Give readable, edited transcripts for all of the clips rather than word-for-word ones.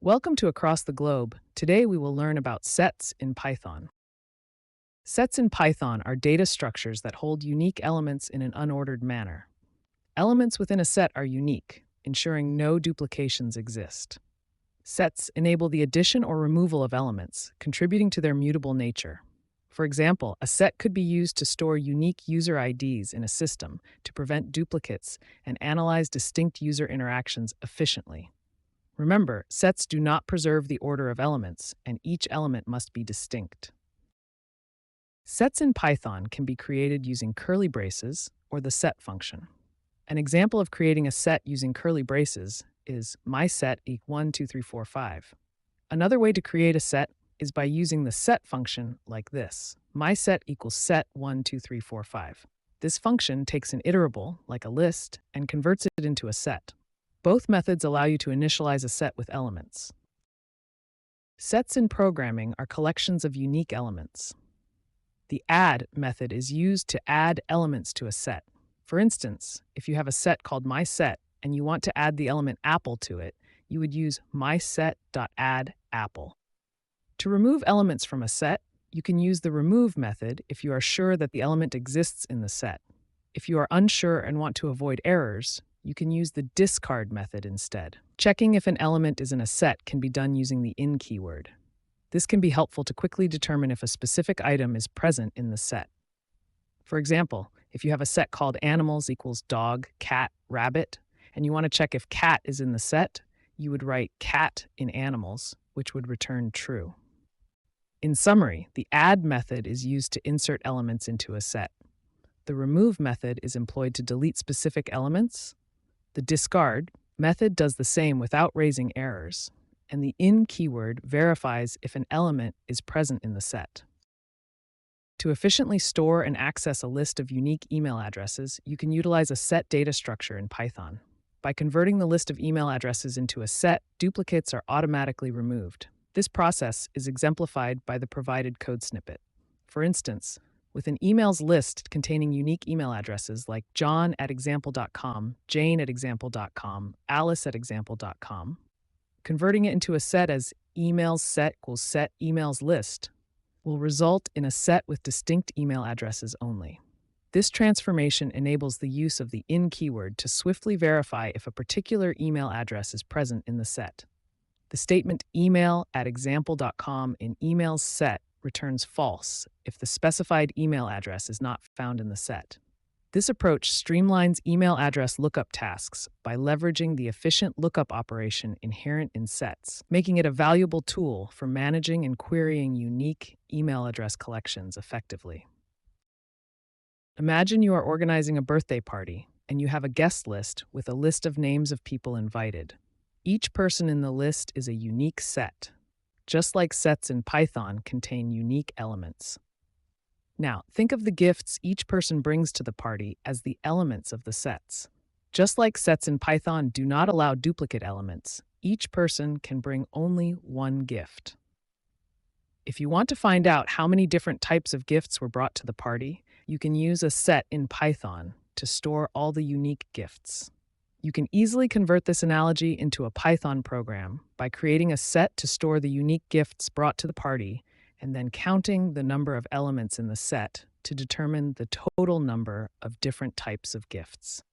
Welcome to Across the Globe. Today we will learn about sets in Python. Sets in Python are data structures that hold unique elements in an unordered manner. Elements within a set are unique, ensuring no duplications exist. Sets enable the addition or removal of elements, contributing to their mutable nature. For example, a set could be used to store unique user IDs in a system to prevent duplicates and analyze distinct user interactions efficiently. Remember, sets do not preserve the order of elements, and each element must be distinct. Sets in Python can be created using curly braces or the set function. An example of creating a set using curly braces is mySet equals 1, 2, 3, 4, 5. Another way to create a set is by using the set function like this. mySet equals set 1, 2, 3, 4, 5. This function takes an iterable, like a list, and converts it into a set. Both methods allow you to initialize a set with elements. Sets in programming are collections of unique elements. The add method is used to add elements to a set. For instance, if you have a set called mySet and you want to add the element apple to it, you would use mySet.addApple. To remove elements from a set, you can use the remove method if you are sure that the element exists in the set. If you are unsure and want to avoid errors, you can use the discard method instead. Checking if an element is in a set can be done using the in keyword. This can be helpful to quickly determine if a specific item is present in the set. For example, if you have a set called animals equals dog, cat, rabbit, and you want to check if cat is in the set, you would write cat in animals, which would return true. In summary, the add method is used to insert elements into a set. The remove method is employed to delete specific elements. The discard method does the same without raising errors, and the in keyword verifies if an element is present in the set. To efficiently store and access a list of unique email addresses, you can utilize a set data structure in Python. By converting the list of email addresses into a set, duplicates are automatically removed. This process is exemplified by the provided code snippet. For instance, with an emails list containing unique email addresses like john@example.com, jane@example.com, alice@example.com, converting it into a set as emails set equals set emails list will result in a set with distinct email addresses only. This transformation enables the use of the in keyword to swiftly verify if a particular email address is present in the set. The statement email@example.com in emails set returns false if the specified email address is not found in the set. This approach streamlines email address lookup tasks by leveraging the efficient lookup operation inherent in sets, making it a valuable tool for managing and querying unique email address collections effectively. Imagine you are organizing a birthday party and you have a guest list with a list of names of people invited. Each person in the list is a unique set, just like sets in Python contain unique elements. Now, think of the gifts each person brings to the party as the elements of the sets. Just like sets in Python do not allow duplicate elements, each person can bring only one gift. If you want to find out how many different types of gifts were brought to the party, you can use a set in Python to store all the unique gifts. You can easily convert this analogy into a Python program by creating a set to store the unique gifts brought to the party and then counting the number of elements in the set to determine the total number of different types of gifts.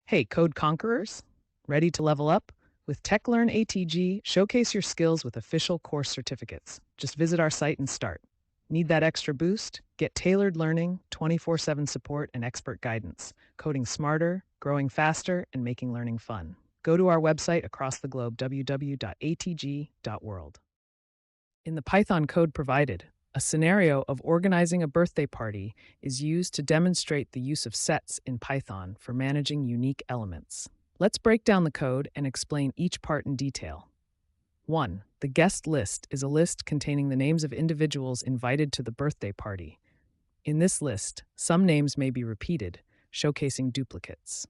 Hey, Code Conquerors! Ready to level up? With TechLearn ATG, showcase your skills with official course certificates. Just visit our site and start. Need that extra boost? Get tailored learning, 24/7 support, and expert guidance. Coding smarter, growing faster, and making learning fun. Go to our website across the globe, www.atg.world. In the Python code provided, a scenario of organizing a birthday party is used to demonstrate the use of sets in Python for managing unique elements. Let's break down the code and explain each part in detail. 1. The guest list is a list containing the names of individuals invited to the birthday party. In this list, some names may be repeated, showcasing duplicates.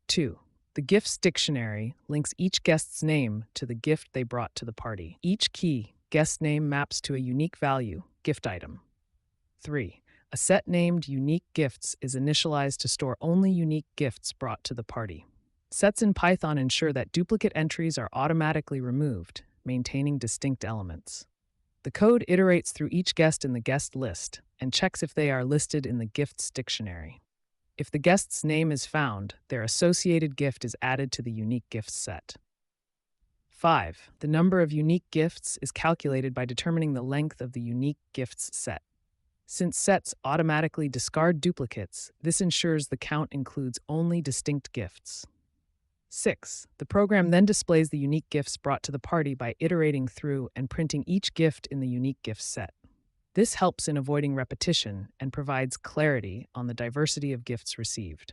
2. The gifts dictionary links each guest's name to the gift they brought to the party. Each key guest name maps to a unique value, gift item. 3. A set named unique gifts is initialized to store only unique gifts brought to the party. Sets in Python ensure that duplicate entries are automatically removed, maintaining distinct elements. The code iterates through each guest in the guest list and checks if they are listed in the gifts dictionary. If the guest's name is found, their associated gift is added to the unique gifts set. 5. The number of unique gifts is calculated by determining the length of the unique gifts set. Since sets automatically discard duplicates, this ensures the count includes only distinct gifts. 6. The program then displays the unique gifts brought to the party by iterating through and printing each gift in the unique gifts set. This helps in avoiding repetition and provides clarity on the diversity of gifts received.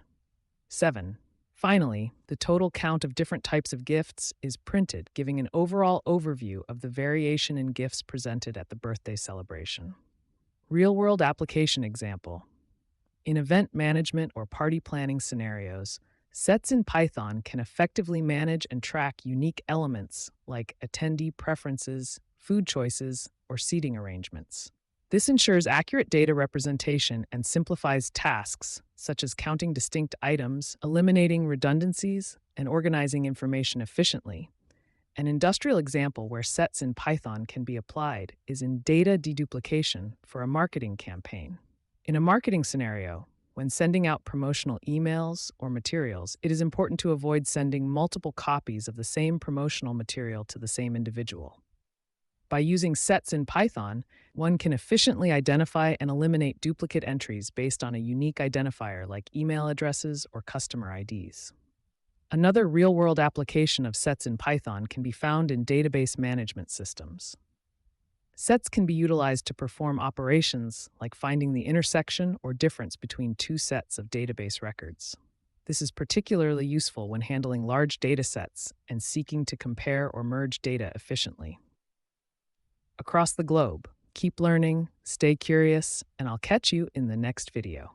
7. Finally, the total count of different types of gifts is printed, giving an overall overview of the variation in gifts presented at the birthday celebration. Real-world application example. In event management or party planning scenarios, sets in Python can effectively manage and track unique elements like attendee preferences, food choices, or seating arrangements. This ensures accurate data representation and simplifies tasks, such as counting distinct items, eliminating redundancies, and organizing information efficiently. An industrial example where sets in Python can be applied is in data deduplication for a marketing campaign. In a marketing scenario, when sending out promotional emails or materials, it is important to avoid sending multiple copies of the same promotional material to the same individual. By using sets in Python, one can efficiently identify and eliminate duplicate entries based on a unique identifier like email addresses or customer IDs. Another real-world application of sets in Python can be found in database management systems. Sets can be utilized to perform operations like finding the intersection or difference between two sets of database records. This is particularly useful when handling large data sets and seeking to compare or merge data efficiently. Across the globe, keep learning, stay curious, and I'll catch you in the next video.